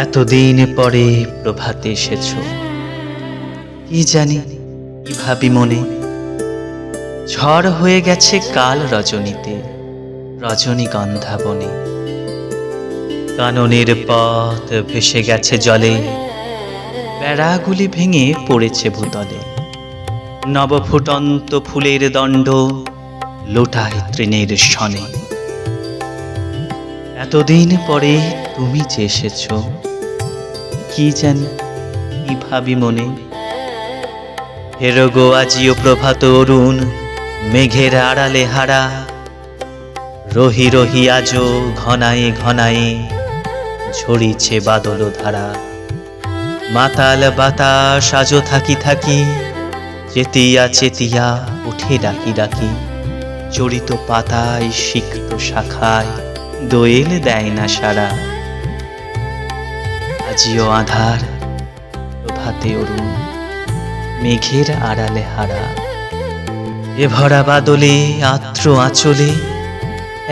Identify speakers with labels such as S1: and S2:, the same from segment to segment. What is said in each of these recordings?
S1: এতদিন পরে প্রভাতে এসেছ, কি জানি কি ভাবি মনে। ঝড় হয়ে গেছে কাল রজনীতে, রজনীগন্ধা বনে। কাননের পথ ভেসে গেছে জলে, বেড়াগুলি ভেঙে পড়েছে ভূতলে। নবফুটন্ত ফুলের দণ্ড লোটায় তৃণের শনে। এতদিন পরে তুমি যে এসেছ, কি জানি কি ভাবি মনে। হেরো গো আজিও প্রভাত অরুণ, মেঘের আড়ালে হারা। রহি রহি আজো ঘনায়ে ঘনায়ে ঝরিছে বাদল ধারা। মাতাল বাতাস আজো থাকি থাকি, চেতিয়া চেতিয়া উঠে ডাকি ডাকি। চরিত পাতায় সিক্ত শাখায় দোয়েল দেয় না সারা। আজিও আধার প্রভাতে অরুণ, মেঘের আড়ালে হারা। এ ভরা বাদলে আর্দ্র আঁচলে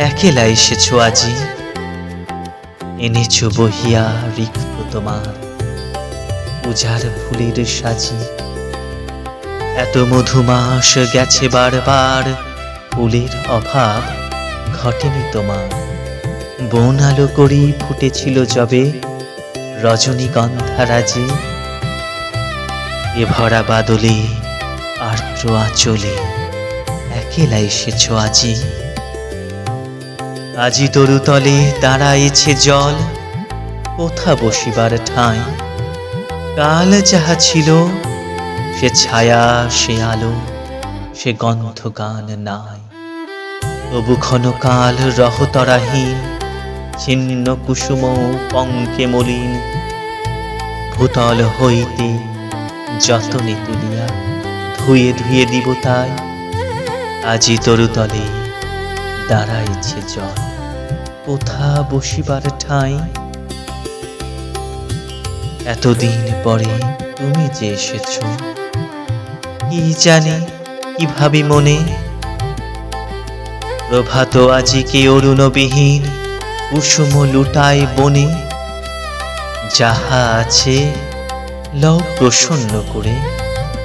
S1: একেলা এসেছ আজি। এনেছ বহিয়া রিক্ত তোমার উজাড় ফুলের সাজি। এত মধুমাস গেছে বারবার, ফুলের অভাব ঘটেনি তোমার। বন আলো করি ফুটেছিল যবে রজনীগন্ধা রাজি। এ ভরা বাদলে আর্দ্র আঁচলে একেলা এসেছ আজি। আজি তরুতলে দাঁড়াইছে জল, কোথা বসিবার ঠাঁই। কাল যাহা ছিল সে ছায়া সে আলো সে গন্ধ গান নাই। তবু ক্ষণকাল রহতরাহীন, ছিন্ন কুসুম পঙ্কে মলিন। ভূতল হইতে যতনে তুলিয়া ধুয়ে ধুয়ে দিব তাই। আজি তরুতলে দাঁড়াইছে জল, কোথা বসিবার ঠাঁই। এতদিন পরে তুমি যে এসেছ, কি জানি কি ভাবি মনে। প্রভাত আজিকে অরুণবিহীন, কুসুম লুটায় বনে। যাহা আছে লও প্রসন্ন করে,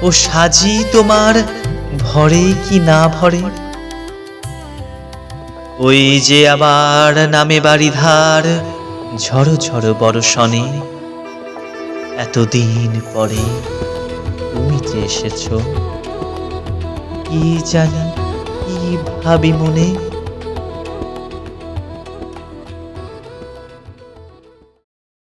S1: ও সাজি তোমার ভরে কি না ভরে। ওই যে আবার নামে বাড়িধার ঝড়ো ঝড়ো বর্ষণে। এতদিন পরে তুমি যে এসেছ, কি জানি কি ভাবি মনে।